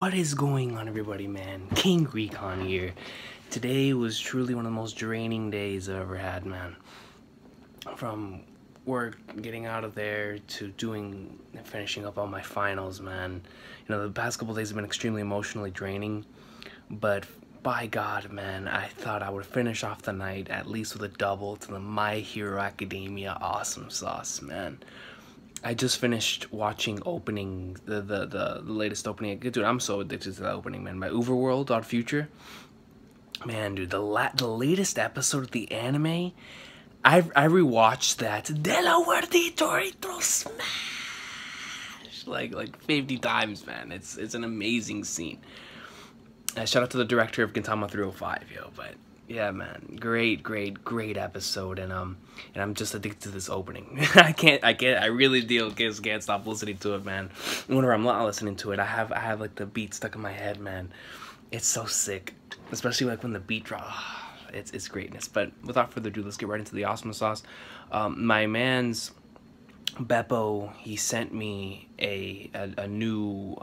What is going on, everybody, man? King Recon here. Today was truly one of the most draining days I've ever had, man. From work, getting out of there, to finishing up all my finals, man. You know, the past couple days have been extremely emotionally draining, but by God, man, I thought I would finish off the night at least with a double to the My Hero Academia awesome sauce, man. I just finished watching the latest opening. Dude, I'm so addicted to that opening, man. By Overworld, Future. Man, dude, the latest episode of the anime, I rewatched that. Delaware smash like 50 times, man. It's an amazing scene. Shout out to the director of Gintama 305, yo. But yeah, man, great episode, and I'm just addicted to this opening. I really can't stop listening to it, man. Whenever I'm not listening to it, I have like the beat stuck in my head, man. It's so sick, especially like when the beat drops. It's greatness. But without further ado, let's get right into the awesome sauce. My man's Beppo, he sent me a new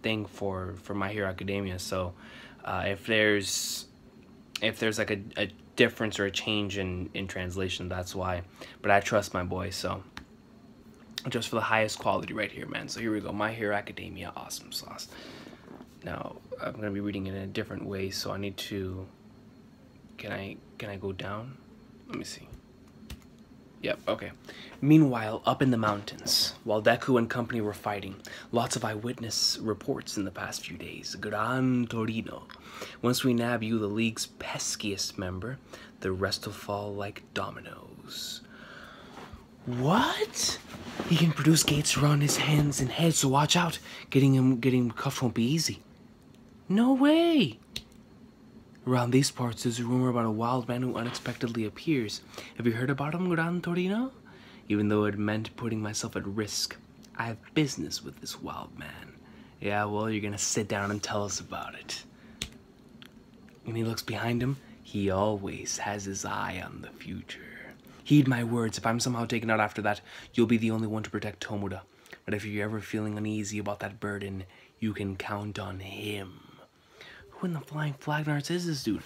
thing for My Hero Academia. So if there's like a difference or a change in translation, that's why. But I trust my boy, so just for the highest quality right here, man. So here we go, My Hero Academia awesome sauce. Now I'm gonna be reading it in a different way, so I need to. Can I go down? Let me see. Yep, okay. Meanwhile, up in the mountains, while Deku and company were fighting, lots of eyewitness reports in the past few days. Gran Torino. Once we nab you, the League's peskiest member, the rest will fall like dominoes. What? He can produce gates around his hands and head, so watch out. Getting cuffed won't be easy. No way! Around these parts, there's a rumor about a wild man who unexpectedly appears. Have you heard about him, Gran Torino? Even though it meant putting myself at risk, I have business with this wild man. Yeah, well, you're gonna sit down and tell us about it. When he looks behind him, he always has his eye on the future. Heed my words, if I'm somehow taken out after that, you'll be the only one to protect Tomoda. But if you're ever feeling uneasy about that burden, you can count on him. Who in the flying flag nards is this dude?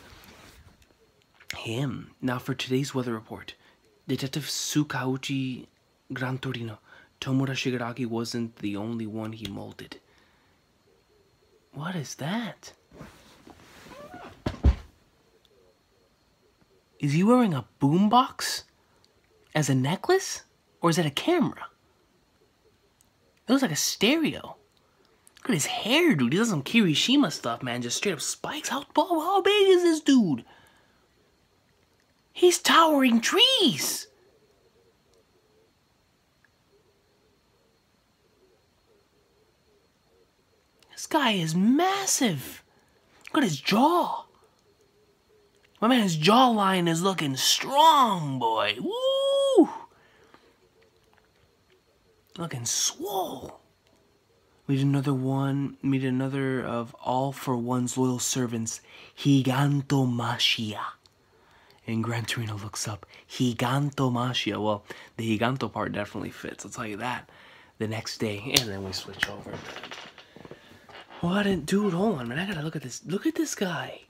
Him. Now for today's weather report. Detective Sukauchi Gran Torino. Tomoda Shigaraki wasn't the only one he molded. What is that? Is he wearing a boombox as a necklace? Or is that a camera? It looks like a stereo. Look at his hair, dude. He does some Kirishima stuff, man. Just straight up spikes. How big is this dude? He's towering trees. This guy is massive. Look at his jaw. My man's jawline is looking strong, boy. Woo! Looking swole. Meet another of All for One's loyal servants, Gigantomachia. And Gran Torino looks up, Gigantomachia. Well, the Giganto part definitely fits, I'll tell you that. The next day, and then we switch over. Dude, hold on, man, I gotta look at this. Look at this guy.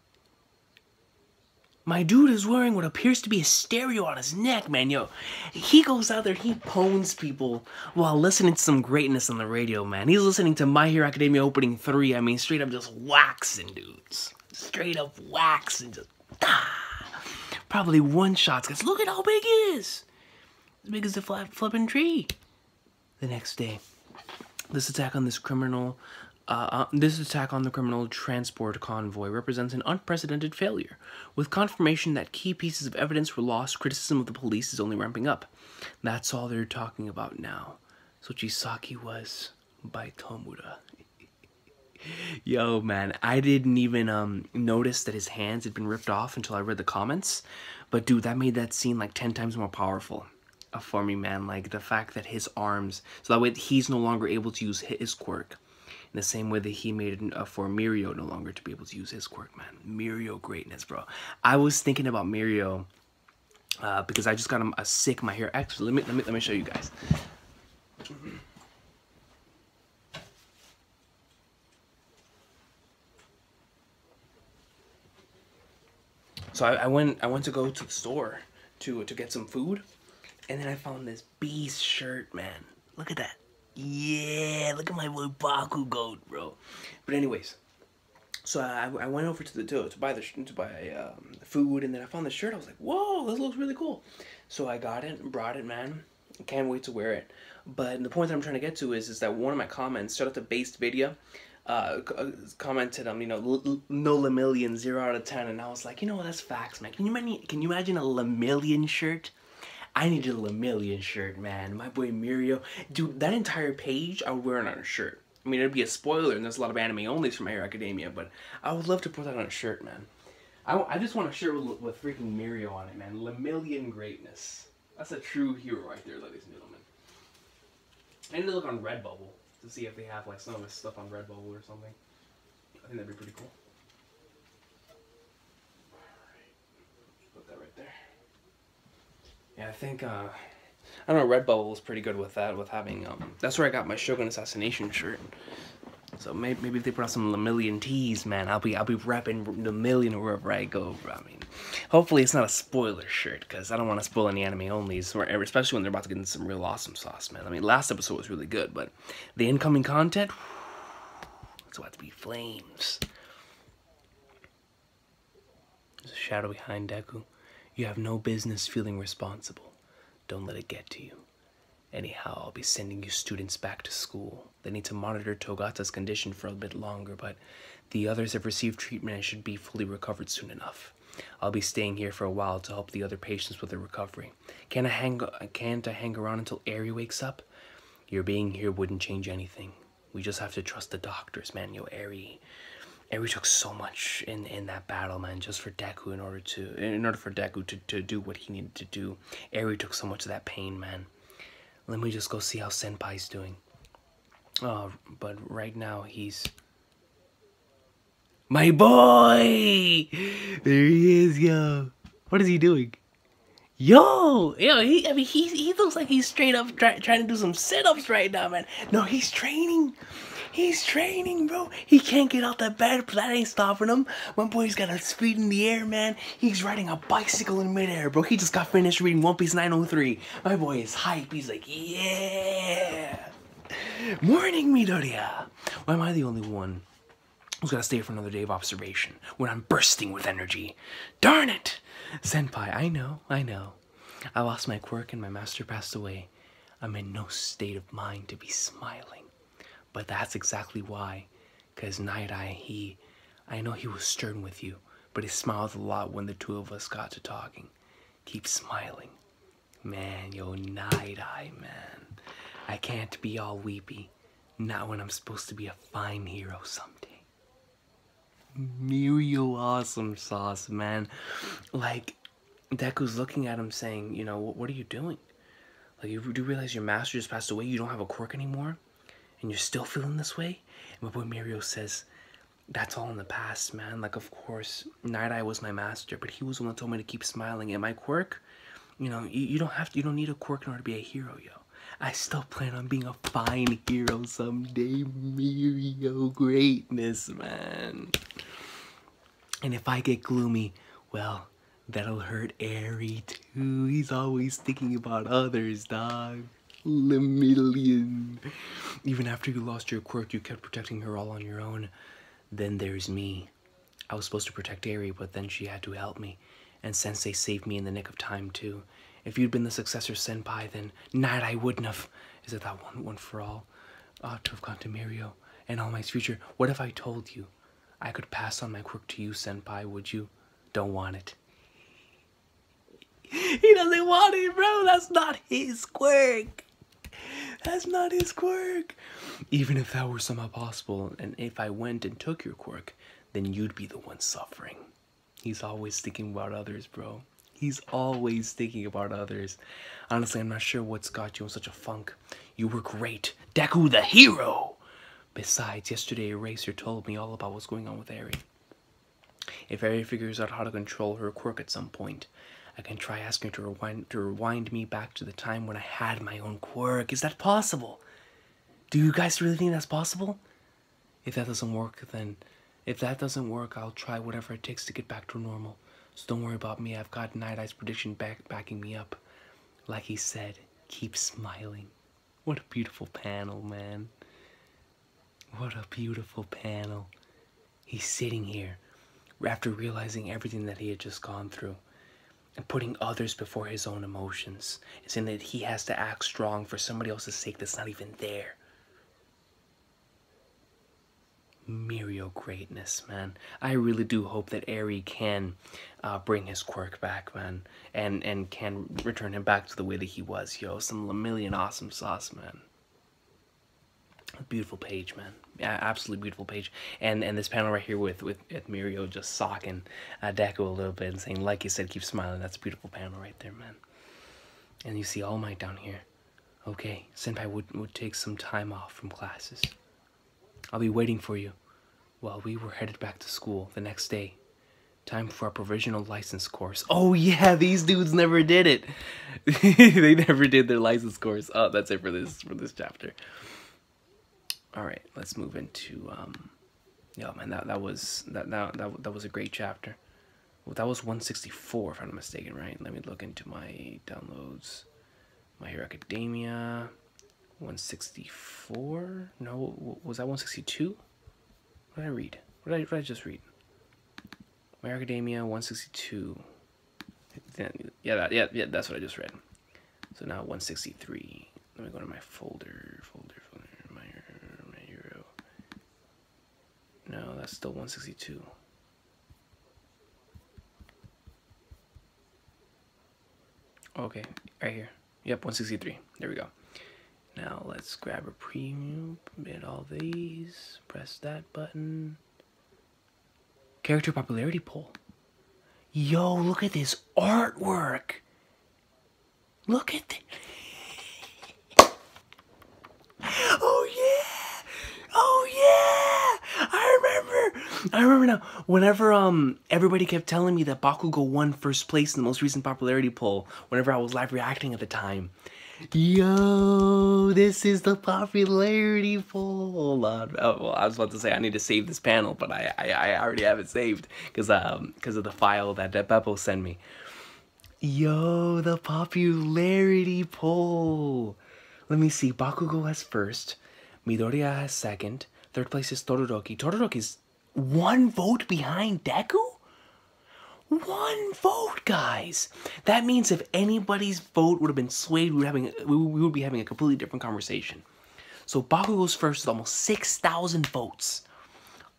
My dude is wearing what appears to be a stereo on his neck, man. Yo, he goes out there, he pones people while listening to some greatness on the radio, man. He's listening to My Hero Academia opening 3. I mean, straight up just waxing dudes. Straight up waxing, just probably one-shots, because look at how big he is. As big as the flipping tree. The next day, this attack on the criminal transport convoy represents an unprecedented failure. With confirmation that key pieces of evidence were lost, criticism of the police is only ramping up. That's all they're talking about now. So Chisaki was by Tomoda. Yo, man, I didn't even notice that his hands had been ripped off until I read the comments. But dude, that made that scene like 10 times more powerful for me, man. Like the fact that his arms, so that way he's no longer able to use his quirk. In the same way that he made it for Mirio no longer to be able to use his quirk, man. Mirio greatness, bro. I was thinking about Mirio because I just got him a sick My Hero. Actually, let me show you guys. So I went to go to the store to get some food, and then I found this beast shirt, man. Look at that. Yeah, look at my boy Baku goat, bro. But anyways, so I went over to the to buy food, and then I found the shirt. I was like, whoa, this looks really cool. So I got it and brought it, man. Can't wait to wear it. But the point that I'm trying to get to is that one of my comments, shout out to Based Video, commented, you know, no Lemillion, 0 out of 10, and I was like, you know, that's facts, man. Can you imagine a Lemillion shirt? I needed a Lemillion shirt, man. My boy Mirio, dude, that entire page I would wear it on a shirt. I mean, it'd be a spoiler, and there's a lot of anime onlys from My Hero Academia, but I would love to put that on a shirt, man. I just want a shirt with freaking Mirio on it, man. Lemillion greatness. That's a true hero right there, ladies and gentlemen. I need to look on Redbubble to see if they have like some of his stuff on Redbubble or something. I think that'd be pretty cool. Alright, put that right there. Yeah, I think I don't know, Redbubble is pretty good with that, with having that's where I got my Shogun Assassination shirt. So maybe if they put out some Lemillion tees, man, I'll be repping Lemillion wherever I go, bro. I mean, hopefully it's not a spoiler shirt, because I don't want to spoil any anime onlys, especially when they're about to get into some real awesome sauce, man. I mean, last episode was really good, but the incoming content, it's about to be flames. There's a shadow behind Deku. You have no business feeling responsible. Don't let it get to you. Anyhow, I'll be sending you students back to school. They need to monitor Togata's condition for a bit longer, but the others have received treatment and should be fully recovered soon enough. I'll be staying here for a while to help the other patients with their recovery. Can't I hang around until Eri wakes up? Your being here wouldn't change anything. We just have to trust the doctors, man. Yo, Eri took so much in that battle, man, just for Deku, in order for Deku to do what he needed to do. Eri took so much of that pain, man. Let me just go see how Senpai's doing. But right now he's... My boy! There he is, yo. What is he doing? Yo, he looks like he's straight up trying to do some sit-ups right now, man. No, he's training. He's training, bro. He can't get out that bed, but that ain't stopping him. My boy's got a speed in the air, man. He's riding a bicycle in midair, bro. He just got finished reading One Piece 903. My boy is hype. He's like, yeah. Morning, Midoriya. Why am I the only one who's gotta stay for another day of observation when I'm bursting with energy? Darn it! Senpai, I know. I lost my quirk and my master passed away. I'm in no state of mind to be smiling. But that's exactly why. Because Night Eye, I know he was stern with you, but he smiled a lot when the two of us got to talking. Keep smiling. Man, yo, Night Eye, man. I can't be all weepy. Not when I'm supposed to be a fine hero someday. Mirio awesome sauce, man. Like, Deku's looking at him saying, you know, what are you doing? Like, you do realize your master just passed away? You don't have a quirk anymore? And you're still feeling this way? And my boy Mirio says, that's all in the past, man. Like, of course, Night Eye was my master, but he was the one that told me to keep smiling. And my quirk, you know, you don't need a quirk in order to be a hero, yo. I still plan on being a fine hero someday. Mirio greatness, man. And if I get gloomy, well, that'll hurt Eri too. He's always thinking about others, dog. Lemillion. Even after you lost your quirk, you kept protecting her all on your own. Then there's me. I was supposed to protect Eri, but then she had to help me. And Sensei saved me in the nick of time, too. If you'd been the successor Senpai, then Night Eye wouldn't have... Is it that one for all? Ought to have gone to Mirio and All Might's future. What if I told you I could pass on my quirk to you, Senpai? Would you? Don't want it. He doesn't want it, bro. That's not his quirk. That's not his quirk. Even if that were somehow possible, and if I went and took your quirk, then you'd be the one suffering. He's always thinking about others, bro. He's always thinking about others. Honestly, I'm not sure what's got you in such a funk. You were great. Deku the hero! Besides, yesterday Eraser told me all about what's going on with Eri. If Eri figures out how to control her quirk at some point, I can try asking her to rewind me back to the time when I had my own quirk. Is that possible? Do you guys really think that's possible? If that doesn't work, then... If that doesn't work, I'll try whatever it takes to get back to normal. So don't worry about me. I've got Night Eye's prediction backing me up. Like he said, keep smiling. What a beautiful panel, man. What a beautiful panel. He's sitting here after realizing everything that he had just gone through and putting others before his own emotions. It's in that he has to act strong for somebody else's sake that's not even there. Mirio greatness, man. I really do hope that Eri can bring his quirk back, man, and can return him back to the way that he was, yo. Some million awesome sauce, man. Beautiful page, man. Yeah, absolutely beautiful page. And this panel right here with Mirio just socking Deku a little bit and saying, like you said, keep smiling. That's a beautiful panel right there, man. And you see All Might down here. Okay, Senpai would take some time off from classes. I'll be waiting for you. Well, we were headed back to school the next day. Time for our provisional license course. Oh yeah, these dudes never did it. They never did their license course. Oh, that's it for this chapter. All right, let's move into yo, man, that was a great chapter. Well, that was 164 if I'm not mistaken, right? Let me look into my downloads. My Hero Academia 164. No, was that 162? What did I read? What did I just read? My Hero Academia 162. Yeah, that's what I just read. So now 163. Let me go to my folder. My Hero. No, that's still 162. Okay, right here. Yep, 163. There we go. Now let's grab a preview, hit all these, press that button. Character popularity poll. Yo, look at this artwork. Look at this. Oh yeah! Oh yeah! I remember now. Whenever everybody kept telling me that Bakugo won first place in the most recent popularity poll, whenever I was live reacting at the time. Yo, this is the popularity poll. Hold on. Oh, well, I was about to say I need to save this panel, but I already have it saved because of the file that Beppo sent me. Yo, the popularity poll. Let me see. Bakugo has first. Midoriya has second. Third place is Todoroki. Todoroki's 1 vote behind Deku? 1 vote, guys. That means if anybody's vote would have been swayed, we would be having a completely different conversation. So Bakugo's first with almost 6,000 votes.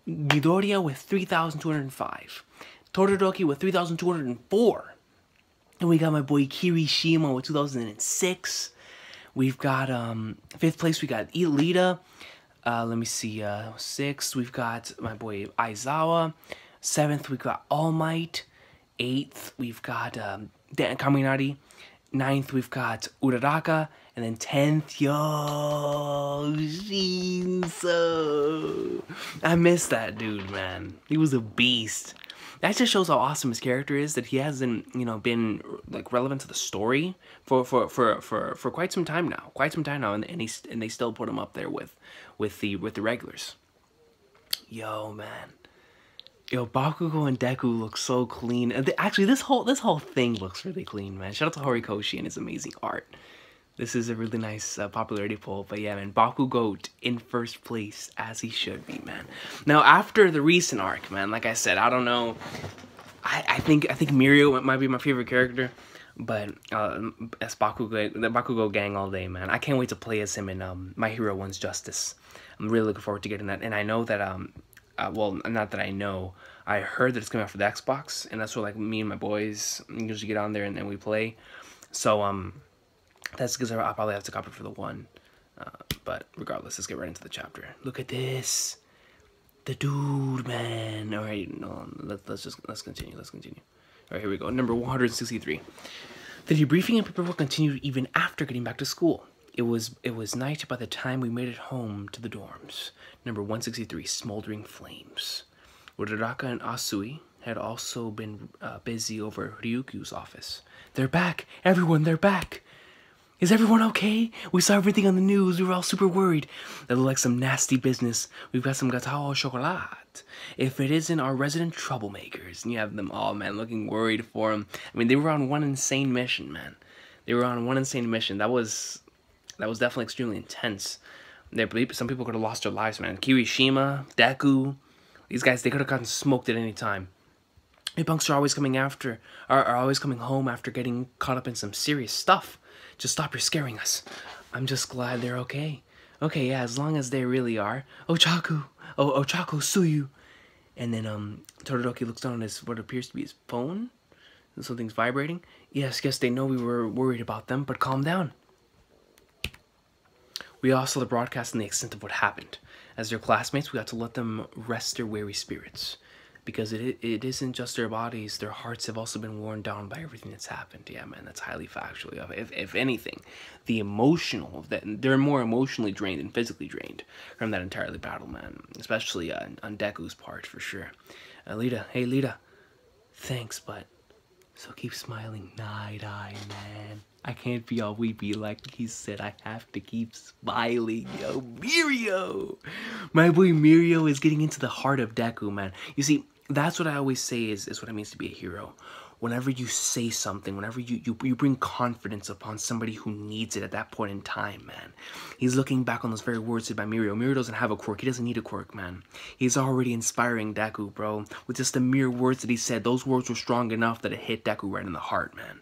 Midoriya with 3,205. Todoroki with 3,204. And we got my boy Kirishima with 2006. We've got 5th place. We got Lita. Let me see. 6th. We've got my boy Aizawa. 7th. We've got All Might. 8th. We've got Kaminari. 9th. We've got Uraraka. And then 10th. Yo, Shinso. I miss that dude, man. He was a beast. That just shows how awesome his character is, that he hasn't, you know, been like relevant to the story for quite some time now. And they still put him up there with the regulars. Yo, man. Yo, Bakugo and Deku look so clean. And actually, this whole thing looks really clean, man. Shout out to Horikoshi and his amazing art. This is a really nice popularity poll. But yeah, man, Bakugo in first place, as he should be, man. Now, after the recent arc, man, like I said, I don't know. I think Mirio might be my favorite character. But as Bakugo, the Bakugo gang all day, man. I can't wait to play as him in My Hero One's Justice. I'm really looking forward to getting that. And I know that, well, not that I know. I heard that it's coming out for the Xbox. And that's where, like, me and my boys usually get on there and we play. So, that's because I'll probably have to copy for the one. But regardless, let's get right into the chapter. Look at this. The dude, man. All right, no, let's continue. All right, here we go. Number 163. The debriefing and paperwork continued even after getting back to school. It was night by the time we made it home to the dorms. Number 163. Smoldering flames. Uraraka and Asui had also been busy over Ryukyu's office. They're back, everyone. They're back. Is everyone okay? We saw everything on the news. We were all super worried. That looked like some nasty business. We've got some gâteau au chocolat. If it isn't our resident troublemakers. And you have them all, man, looking worried for them. I mean, they were on one insane mission, man. They were on one insane mission. That was definitely extremely intense. Some people could have lost their lives, man. Kirishima, Deku, these guys, they could have gotten smoked at any time. Hey, punks are always coming home after getting caught up in some serious stuff. Just stop your scaring us. I'm just glad they're okay. Okay, yeah, as long as they really are. Ochaku, Ochako Suyu. And then Todoroki looks down on his what appears to be his phone. Something's vibrating. Yes, they know we were worried about them, but calm down. We all saw the broadcast and the extent of what happened. As their classmates, we got to let them rest their weary spirits. Because it isn't just their bodies, their hearts have also been worn down by everything that's happened. Yeah, man, that's highly factual. If anything, they're more emotionally drained than physically drained from that entirely battle, man. Especially on Deku's part, for sure. Lita, hey Lita, thanks, but so keep smiling, night-eye, man. I can't be all weepy like he said. I have to keep smiling, yo. Mirio! My boy Mirio is getting into the heart of Deku, man. You see, that's what I always say is what it means to be a hero. Whenever you say something, whenever you bring confidence upon somebody who needs it at that point in time, man. He's looking back on those very words said by Mirio. Mirio doesn't have a quirk. He doesn't need a quirk, man. He's already inspiring Deku, bro. With just the mere words that he said, those words were strong enough that it hit Deku right in the heart, man.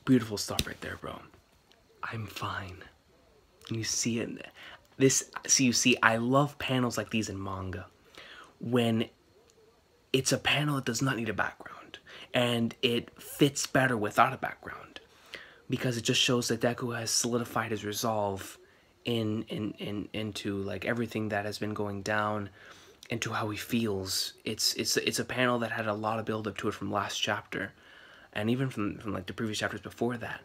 Beautiful stuff right there, bro. I'm fine. And you see it. You see, I love panels like these in manga. When it's a panel that does not need a background. And it fits better without a background. Because it just shows that Deku has solidified his resolve into like everything that has been going down, into how he feels. It's a panel that had a lot of build up to it from last chapter. And even from like the previous chapters before that.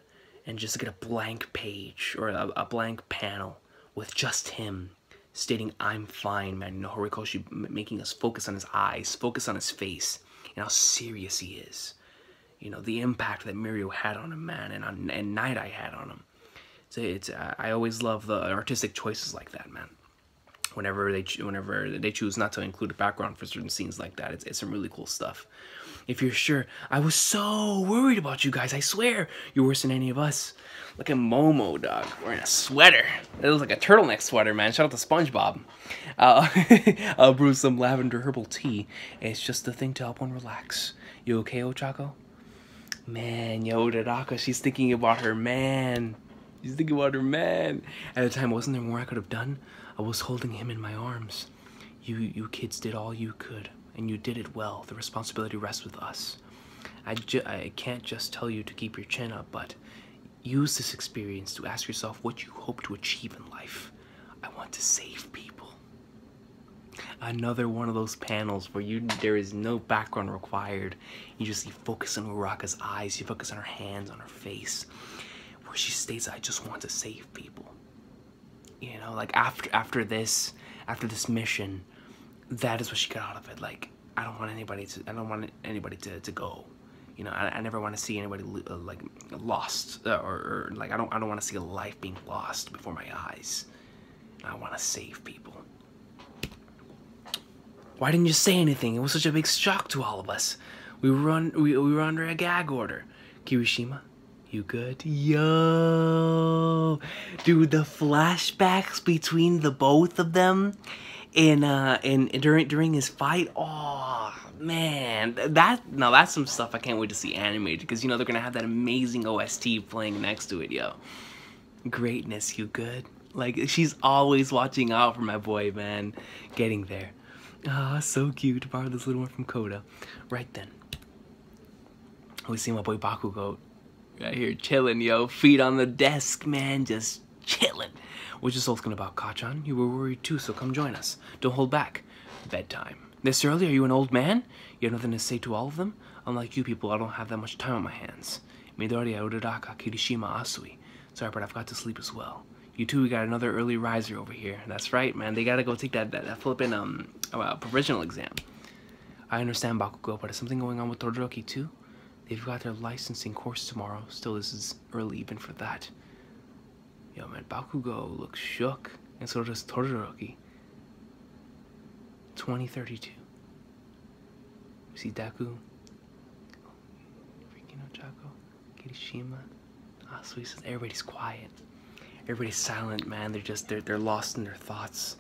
And just to get a blank page or a blank panel with just him stating, I'm fine, man. You know, Horikoshi making us focus on his eyes, focus on his face, and how serious he is. You know, the impact that Mirio had on him, man, and Night Eye had on him. So I always love the artistic choices like that, man. Whenever they choose not to include a background for certain scenes like that, it's some really cool stuff. If you're sure, I was so worried about you guys. I swear, you're worse than any of us. Look at Momo, dog, wearing a sweater. It looks like a turtleneck sweater, man. Shout out to SpongeBob. I'll brew some lavender herbal tea. It's just the thing to help one relax. You okay, Ochako? Man, yo, Uraraka, she's thinking about her man. She's thinking about her man. At the time, wasn't there more I could have done? I was holding him in my arms. You kids did all you could, and you did it well. The responsibility rests with us. I can't just tell you to keep your chin up, but use this experience to ask yourself what you hope to achieve in life. I want to save people. Another one of those panels where there is no background required. You just focus on Uraraka's eyes, you focus on her hands, on her face, where she states, I just want to save people. You know, like after this mission, that is what she got out of it. Like, I don't want anybody to go. You know, I never want to see anybody like lost or like I don't want to see a life being lost before my eyes. I want to save people. Why didn't you say anything? It was such a big shock to all of us. We were under a gag order. Kirishima, you good? Yo, dude, the flashbacks between the both of them, during his fight. Oh man, that's some stuff I can't wait to see animated, because you know they're gonna have that amazing OST playing next to it, yo. Greatness, you good? Like, she's always watching out for my boy, man. Getting there. Ah, so cute to borrow this little one from Koda. Right then, we see my boy Bakugo right here chilling, yo. Feet on the desk, man, just chilling. We're just talking about Kachan. You were worried too, so come join us. Don't hold back. Bedtime. This early? Are you an old man? You have nothing to say to all of them? Unlike you people, I don't have that much time on my hands. Midoriya, Uraraka, Kirishima, Asui. Sorry, but I've got to sleep as well. You two, we got another early riser over here. That's right, man. They gotta go take that flippin' provisional exam. I understand, Bakugo, but is something going on with Todoroki too? They've got their licensing course tomorrow. Still, this is early even for that. Yo, man, Bakugo looks shook. And so does Todoroki. 2032. We see Deku. Freaking Ochako. Kirishima. Asui says everybody's quiet. Everybody's silent, man. They're lost in their thoughts.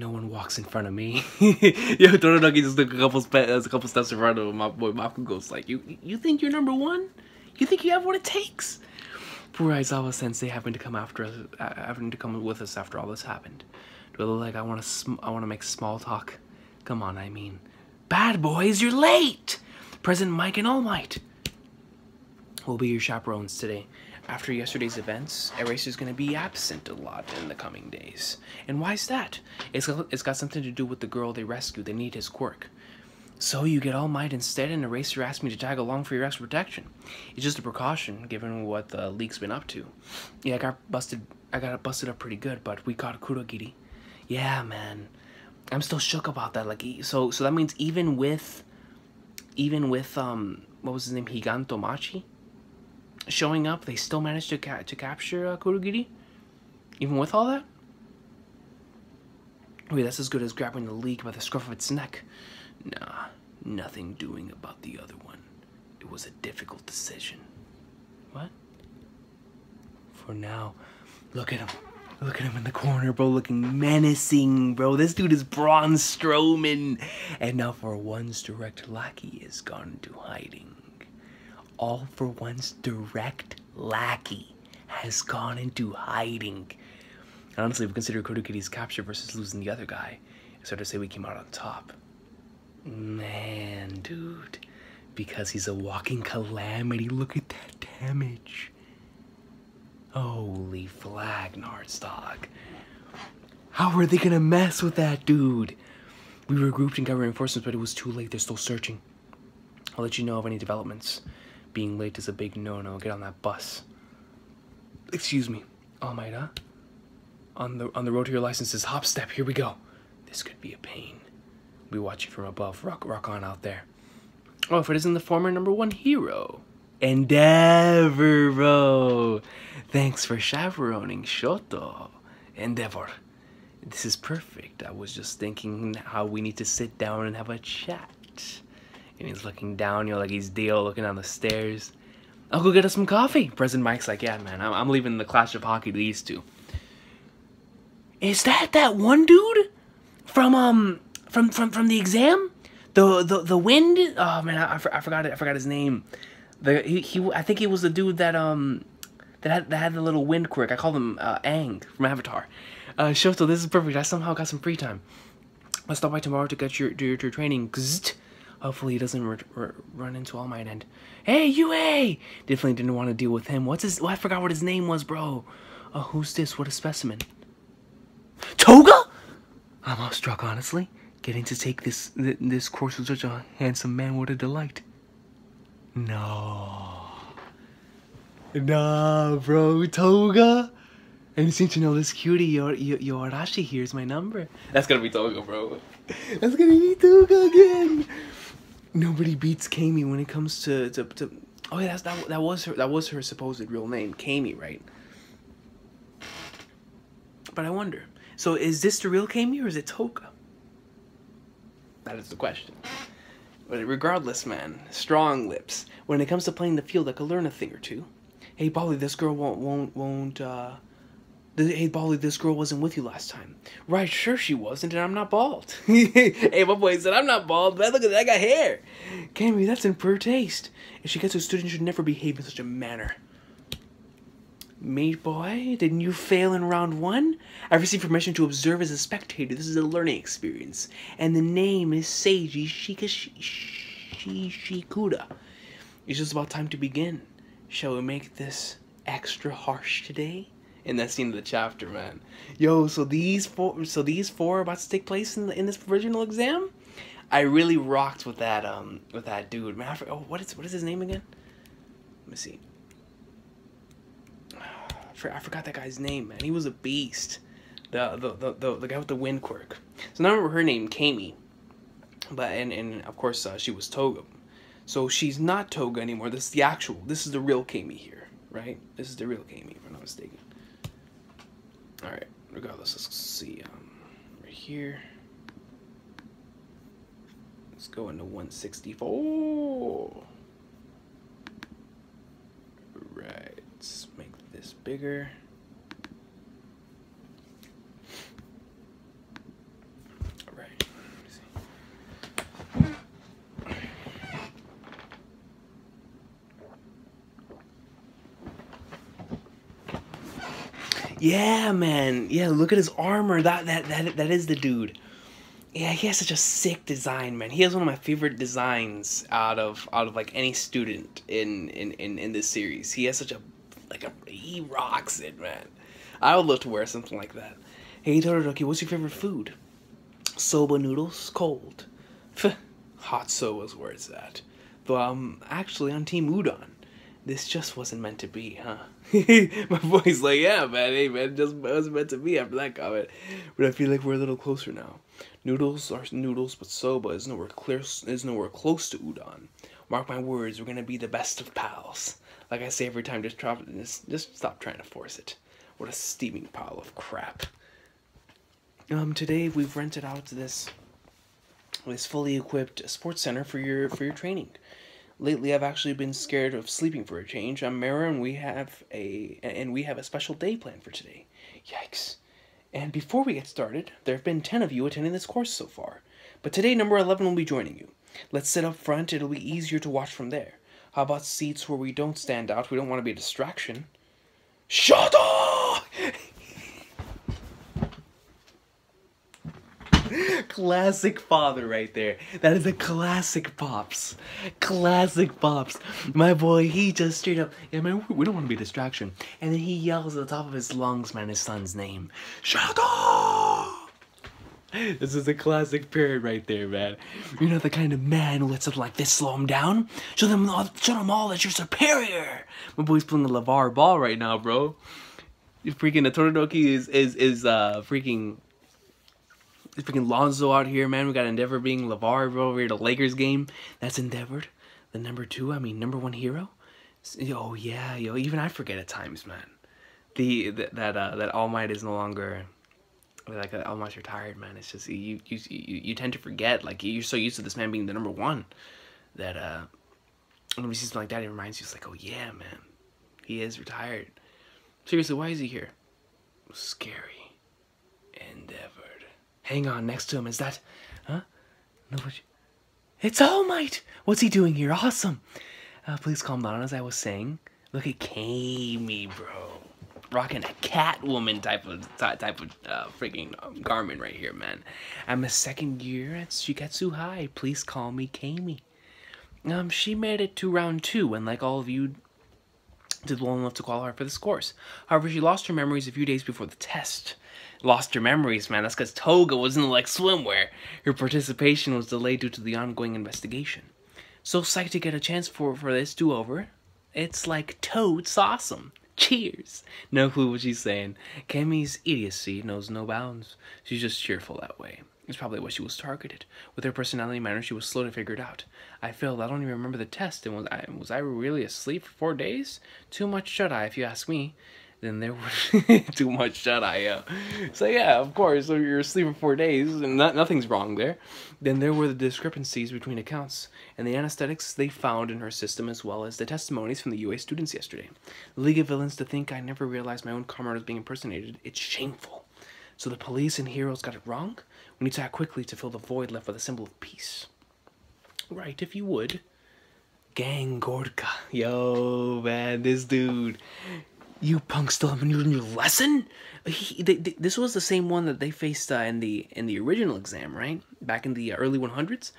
No one walks in front of me. Yo, Todoroki just took a couple steps in front of him. My boy Bakugo's like, you think you're number one? You think you have what it takes? Poor Aizawa Sensei having to come with us after all this happened. Do I look like I want to make small talk? Come on, I mean, bad boys, you're late. President Mike and All Might will be your chaperones today. After yesterday's events, Eraser's going to be absent a lot in the coming days. And why is that? It's got something to do with the girl they rescued. They need his quirk. So you get All Might instead, and Eraser asked me to tag along for your extra protection. It's just a precaution, given what the league's been up to. Yeah, I got it busted up pretty good, but we caught Kurogiri. Yeah, man. I'm still shook about that. Like, so that means even with what was his name, Higanto Machi showing up, they still managed to capture Kurogiri? Even with all that? Wait, that's as good as grabbing the league by the scruff of its neck. Nah, nothing doing about the other one. It was a difficult decision. What? For now, look at him. Look at him in the corner, bro, looking menacing, bro. This dude is Braun Strowman. And now For One's direct lackey is gone into hiding. All For One's direct lackey has gone into hiding. And honestly, if we consider Kurogiri's capture versus losing the other guy, it's hard to say we came out on top. Man, dude. Because he's a walking calamity. Look at that damage. Holy Flagnards, dog. How are they gonna mess with that dude? We regrouped and got reinforcements, but it was too late. They're still searching. I'll let you know of any developments. Being late is a big no-no. Get on that bus. Excuse me. All Might, huh? On the road to your licenses. Hop step. Here we go. This could be a pain. We watch you from above. Rock on out there. Oh, if it isn't the former #1 hero. Endeavor, bro. Thanks for chaperoning Shoto. Endeavor. This is perfect. I was just thinking how we need to sit down and have a chat. And he's looking down, you know, like he's Dio looking down the stairs. I'll go get us some coffee. President Mike's like, yeah, man, I'm leaving the Clash of Hockey to these two. Is that one dude from the exam? The wind? Oh man, I forgot it. I forgot his name. I think he was the dude that had the little wind quirk. I called him Aang from Avatar. Shoto, this is perfect. I somehow got some free time. I'll stop by tomorrow to get your training. Hopefully he doesn't run into All Might and... Hey, Yue! Definitely didn't want to deal with him. What's his... Oh, I forgot what his name was, bro. Oh, who's this? What a specimen. Toga? I'm awestruck, honestly. Getting to take this course with such a handsome man, what a delight. No. Nah, bro. Toga? And you seem to know this cutie, Yoarashi here is my number. That's gonna be Toga, bro. That's gonna be Toga again. Nobody beats Kami when it comes to oh yeah, that was her supposed real name, Kami, right? But I wonder, so is this the real Kami or is it Toga? That is the question. But regardless, man, strong lips. When it comes to playing the field, I could learn a thing or two. Hey, Bolly, this girl Hey, Bolly, this girl wasn't with you last time. Right, sure she wasn't, and I'm not bald. Hey, my boy said I'm not bald, man. Look at that, I got hair. Kami, that's in poor taste. If she gets a student, should never behave in such a manner. Mate boy, didn't you fail in round 1? I've received permission to observe as a spectator. This is a learning experience. And the name is Seiji Shikuda. It's just about time to begin. Shall we make this extra harsh today? In that scene of the chapter, man. Yo, so these four are about to take place in this original exam? I really rocked with that dude. Man, what is his name again? Let me see. I forgot that guy's name, man. He was a beast. The guy with the wind quirk. So now I remember her name, Kami. But and of course she was Toga. So she's not Toga anymore. This is the real Kami here, right? This is the real Kami, if I'm not mistaken. Alright, regardless, let's see, right here. Let's go into 164. Right, let's make this bigger. Alright, yeah, man. Yeah, look at his armor. That is the dude. Yeah, he has such a sick design, man. He has one of my favorite designs out of like any student in this series. He has such he rocks it, man. I would love to wear something like that. Hey Todoroki, what's your favorite food? Soba noodles, cold. Hot soba's where it's at. Though I'm actually on Team Udon. This just wasn't meant to be, huh? My boy's like, yeah, man, hey, man, it just wasn't meant to be after that comment. But I feel like we're a little closer now. Noodles are noodles, but soba is nowhere close to udon. Mark my words, we're gonna be the best of pals. Like I say every time, just stop trying to force it. What a steaming pile of crap. Today we've rented out this fully equipped sports center for your training. Lately, I've actually been scared of sleeping for a change. I'm Mara, and we have a special day planned for today. Yikes. And before we get started, there have been 10 of you attending this course so far. But today, number 11 will be joining you. Let's sit up front. It'll be easier to watch from there. How about seats where we don't stand out? We don't want to be a distraction. Shut up! Classic father right there. That is a classic Pops. Classic Pops. My boy, he just straight up, yeah, man, we don't want to be a distraction. And then he yells at the top of his lungs, man, his son's name. Shut up! This is a classic parent right there, man. You're not the kind of man who lets something like this slow him down. Show them all that you're superior. My boy's playing a LeVar Ball right now, bro. Freaking the Todoroki is freaking Lonzo out here, man. We got Endeavor being LeVar, bro, over here, the Lakers game. That's Endeavor, the number 1 hero. Oh yeah, yo, even I forget at times, man. That All Might is no longer, like, All Might's retired, man. It's just you tend to forget, like, you're so used to this man being the number 1 that when you see something like that, it reminds you, it's like, oh yeah, man, he is retired. Seriously, why is he here? Scary. Endeavor. Hang on, next to him, is that, huh? No, it's All Might! What's he doing here? Awesome! Please calm down, as I was saying. Look at Kami, bro. Rocking a Catwoman type of freaking garment right here, man. I'm a second year at Shiketsu High. Please call me Kami. She made it to round 2, and like all of you, did well enough to qualify for this course. However, she lost her memories a few days before the test. Lost her memories, man. That's because Toga wasn't like swimwear. Her participation was delayed due to the ongoing investigation. So psyched to get a chance for this do-over. It's like totes awesome. Cheers. No clue what she's saying. Kami's idiocy knows no bounds. She's just cheerful that way. It's probably what she was targeted. With her personality manner, she was slow to figure it out. I failed. I don't even remember the test. And was I really asleep for 4 days? Too much shut-eye, if you ask me. Then there was too much shut-eye, yeah. So yeah, of course, so you're asleep for 4 days, and nothing's wrong there. Then there were the discrepancies between accounts, and the anesthetics they found in her system, as well as the testimonies from the UA students yesterday. The League of Villains, to think I never realized my own comrade was being impersonated, it's shameful. So the police and heroes got it wrong? We need to act quickly to fill the void left by the symbol of peace. Right, if you would. Gang Gorka. Yo, man, this dude. You punks still haven't learned your lesson? This was the same one that they faced in the original exam, right? Back in the early 100s.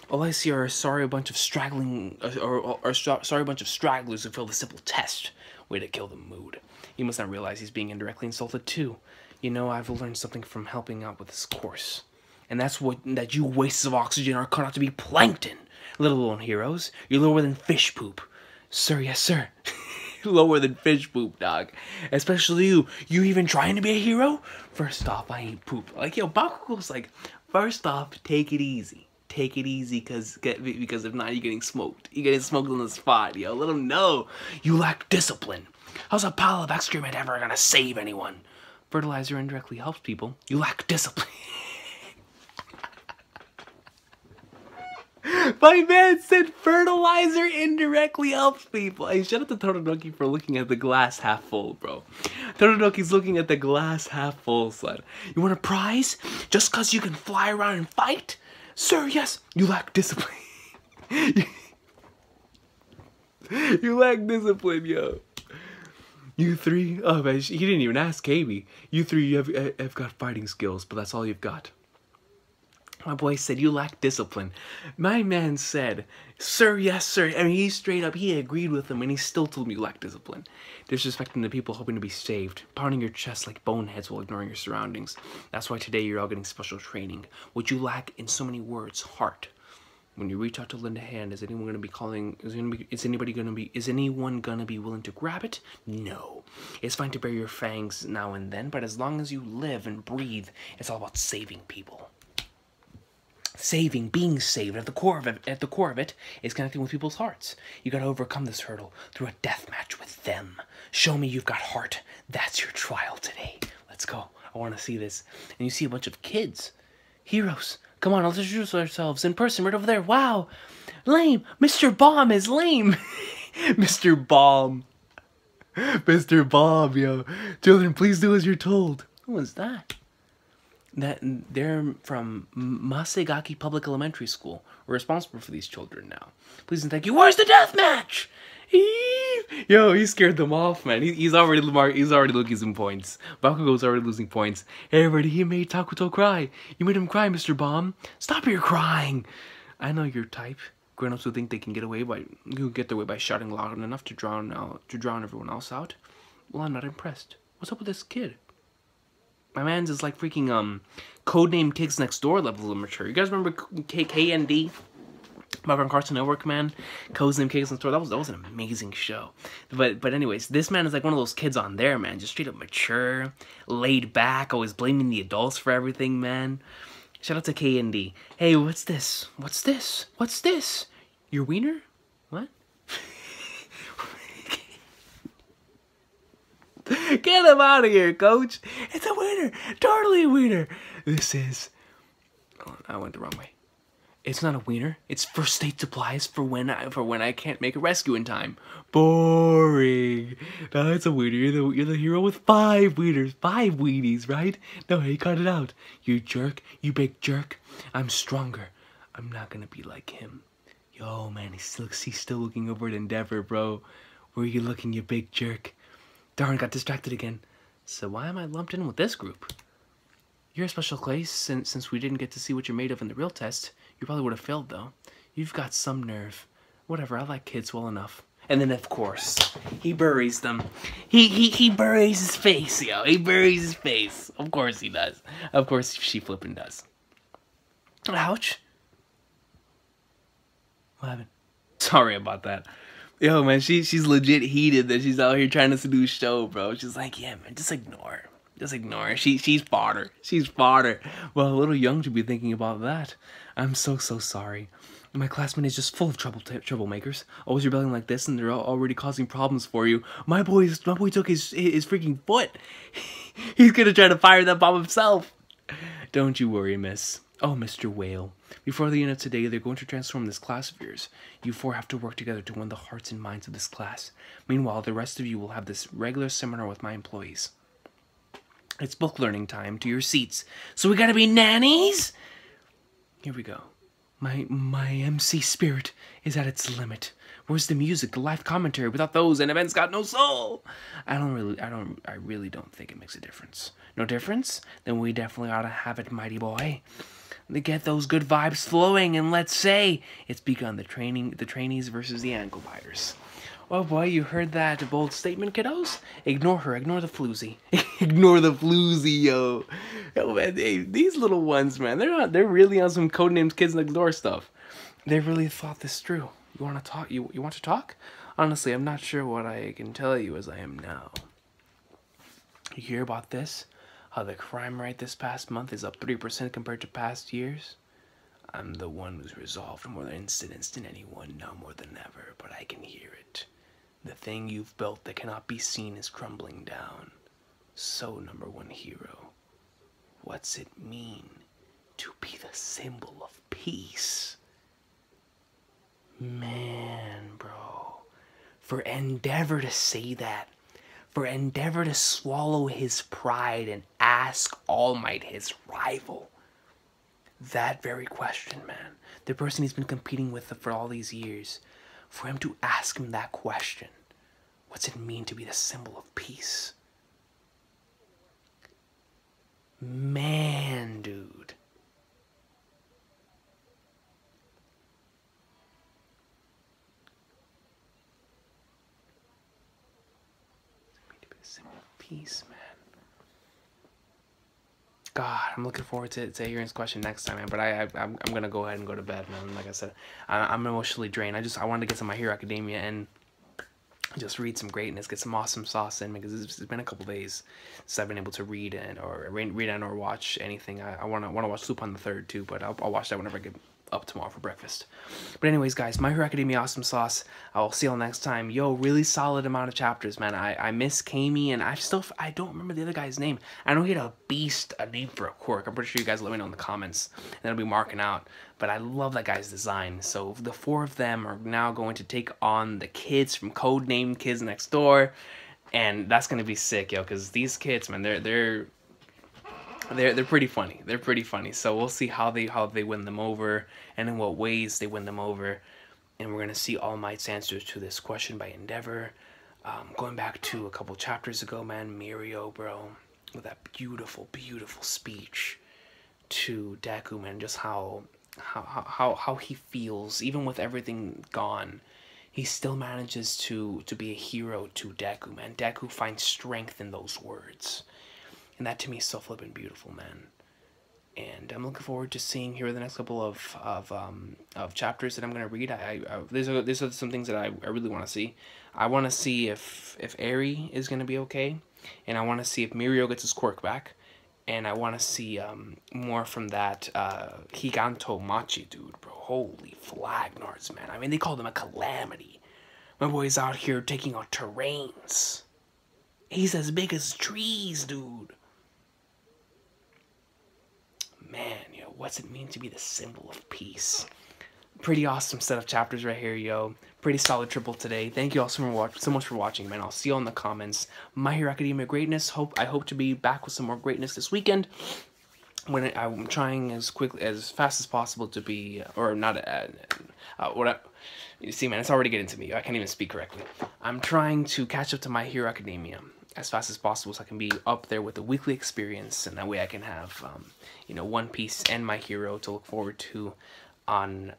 All I see are sorry bunch of stragglers who failed the simple test. Way to kill the mood. He must not realize he's being indirectly insulted too. You know, I've learned something from helping out with this course, and that's that you wastes of oxygen are cut out to be plankton. Little known heroes, you're lower than fish poop, sir. Yes, sir. Lower than fish poop, dog. Especially you. You even trying to be a hero? First off, I ain't poop. Like, yo, Bakugo's like, first off, take it easy. take it easy, because if not, you're getting smoked. You're getting smoked on the spot, yo. Let them know you lack discipline. How's a pile of excrement ever gonna save anyone? Fertilizer indirectly helps people. You lack discipline. My man said fertilizer indirectly helps people. Hey, shout out to Totonoki for looking at the glass half full, bro. Totonoki's looking at the glass half full, son. You want a prize? Just because you can fly around and fight? Sir, yes. You lack discipline. You lack discipline, yo. You three, oh man, he didn't even ask Amy. You three, you have got fighting skills, but that's all you've got. My boy said, you lack discipline. My man said, sir, yes, sir. I mean, he straight up, he agreed with him, and he still told me you lack discipline. Disrespecting the people hoping to be saved. Pounding your chest like boneheads while ignoring your surroundings. That's why today you're all getting special training. What you lack in so many words, heart. When you reach out to lend a hand, is anyone gonna be willing to grab it? No. It's fine to bare your fangs now and then, but as long as you live and breathe, it's all about saving people. Saving, being saved, at the core of it is connecting with people's hearts. You gotta overcome this hurdle through a death match with them. Show me you've got heart. That's your trial today. Let's go. I want to see this. And you see a bunch of kids, heroes. Come on, let's introduce ourselves in person right over there. Wow, lame. Mr. Bomb is lame. Mr. Bomb. Mr. Bomb, yo. Children, please do as you're told. Who was that? They're from Masegaki Public Elementary School. We're responsible for these children now. Please and thank you. Where's the death match? Yo, he scared them off, man. He's already losing some points. Bakugo's already losing points. Hey, everybody, he made Takuto cry. You made him cry, Mr. Bomb. Stop your crying. I know your type. Grown-ups who think they can get their way by shouting loud enough to drown everyone else out. Well, I'm not impressed. What's up with this kid? My man's is like freaking Codename Kids Next Door level of mature. You guys remember KND? Back on Cartoon Network, man. Codename Kids Next Door. That was an amazing show. But anyways, this man is like one of those kids on there, man. Just straight up mature, laid back, always blaming the adults for everything, man. Shout out to KND. Hey, what's this? What's this? What's this? Your wiener? What? Get him out of here, coach. It's a wiener. Totally a wiener. This is... Oh, I went the wrong way. It's not a wiener. It's first aid supplies for when I can't make a rescue in time. Boring. No, it's a wiener. You're the hero with 5 wieners. 5 weenies, right? No, he cut it out. You jerk. You big jerk. I'm stronger. I'm not gonna be like him. Yo, man, he's still looking over at Endeavor, bro. Where are you looking, you big jerk? Darn, got distracted again. So why am I lumped in with this group? You're a special case, since we didn't get to see what you're made of in the real test. You probably would have failed, though. You've got some nerve. Whatever, I like kids well enough. And then, of course, he buries them. He buries his face, yo. He buries his face. Of course he does. Of course she flippin' does. Ouch. What happened? Sorry about that. Yo, man, she's legit heated that she's out here trying to seduce show, bro. She's like, yeah, man, just ignore her. Just ignore her. She's fodder. She's fodder. Well, a little young to be thinking about that. I'm so sorry. My classmate is just full of troublemakers. Always rebelling like this, and they're already causing problems for you. My boy took his freaking foot. He's gonna try to fire that bomb himself. Don't you worry, miss. Oh, Mr. Whale. Before the end of today, they're going to transform this class of yours. You 4 have to work together to win the hearts and minds of this class. Meanwhile, the rest of you will have this regular seminar with my employees. It's book learning time. To your seats. So we gotta be nannies? Here we go. My MC spirit is at its limit. Where's the music, the live commentary? Without those, an event's got no soul. I really don't think it makes a difference. No difference? Then we definitely ought to have it, mighty boy. To get those good vibes flowing, and let's say it's begun. The trainees versus the ankle biters. Oh boy, you heard that bold statement, kiddos? Ignore her, ignore the floozy. Ignore the floozy, yo. Yo, man, these little ones, man, they're really on some Codename Kids Next Door stuff. They really thought this through. You want to talk? You want to talk? Honestly, I'm not sure what I can tell you as I am now. You hear about this? How the crime rate this past month is up 3% compared to past years? I'm the one who's resolved more incidents than anyone, now more than ever, but I can hear it. The thing you've built that cannot be seen is crumbling down. So, number one hero, what's it mean to be the symbol of peace? Man, bro. For Endeavor to say that, for Endeavor to swallow his pride and ask All Might, his rival, that very question, man, the person he's been competing with for all these years, for him to ask him that question, what's it mean to be the symbol of peace? Man, dude. To be the symbol of peace, man. God, I'm looking forward to hearing his question next time, man. But I'm gonna go ahead and go to bed, man. Like I said, I'm emotionally drained. I wanted to get to My Hero Academia and just read some greatness, get some awesome sauce in, because it's been a couple days since I've been able to read or watch anything. I wanna watch Lupin the Third too, but I'll watch that whenever I get up tomorrow for breakfast. But anyways, guys, My Hero Academia awesome sauce. I'll see y'all next time. Yo, really solid amount of chapters, man. I miss Kami, and I don't remember the other guy's name. I know he had a name for a quirk. I'm pretty sure you guys let me know in the comments, and I'll be marking out. But I love that guy's design. So the four of them are now going to take on the kids from Codename Kids Next Door, and that's gonna be sick, yo. Because these kids, man, they're pretty funny. They're pretty funny. So we'll see how they win them over, and in what ways they win them over. And we're gonna see All Might's answers to this question by Endeavor. Going back to a couple chapters ago, man, Mirio, bro, with that beautiful, beautiful speech to Deku, man, just how he feels, even with everything gone. He still manages to be a hero to Deku, man. Deku finds strength in those words. And that to me is so flippin' beautiful, man. And I'm looking forward to seeing here the next couple of chapters that I'm gonna read. These are some things that I really want to see. I want to see if Eri is gonna be okay, and I want to see if Mirio gets his quirk back, and I want to see more from that Higanto Machi dude, bro. Holy flagnards, man. I mean, they called him a calamity. My boy's out here taking out terrains. He's as big as trees, dude. Man, yo, what's it mean to be the symbol of peace? Pretty awesome set of chapters right here, yo. Pretty solid triple today. Thank you all so much for watching, man. I'll see you all in the comments. My Hero Academia greatness. I hope to be back with some more greatness this weekend. When I'm trying as fast as possible to be, or not, you see, man, it's already getting to me. I can't even speak correctly. I'm trying to catch up to My Hero Academia as fast as possible, so I can be up there with the weekly experience, and that way I can have, you know, One Piece and My Hero to look forward to on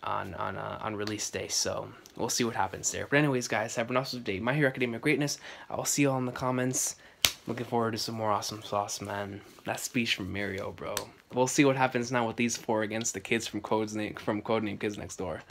release day. So we'll see what happens there. But anyways, guys, have an awesome day. My Hero Academia greatness. I will see you all in the comments. Looking forward to some more awesome sauce, man. That speech from Mirio, bro. We'll see what happens now with these four against the kids from Codename Kids Next Door.